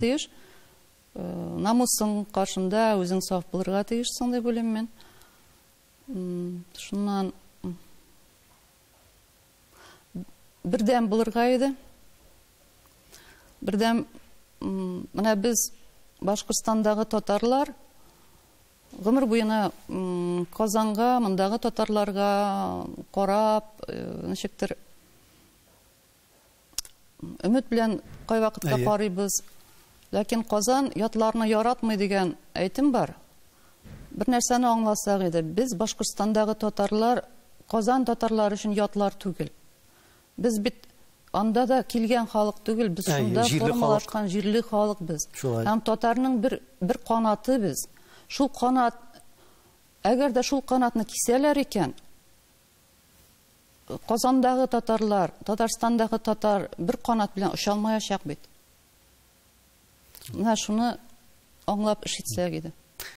тиеш, намысың каршында өзің саф булырга тиеш, сондай белем мен. Шуннан бердәм булырга иде. Бердәм менә без Башкортстандагы татарлар гомер буена Казанга, мондагы татарларга карап, ничектер өмет белән кай вакытта карыйбыз. Ләкин Казан ятларны яратмый дигән әйтем бар. Бер нәрсәне аңласак иде, без Башкортстандагы татарлар Казан татарлары өчен ятлар түгел. Без бит анда да килгән халык түгел, без шунда формалашкан җирле халык без. Һәм татарның бер канаты без. Шул канат, әгәр дә шул канатны кисәләр икән, Казандагы татарлар, Татарстандагы татар бер канат белән оша алмаячак бит. Менә шуны аңлап эш итсәк иде.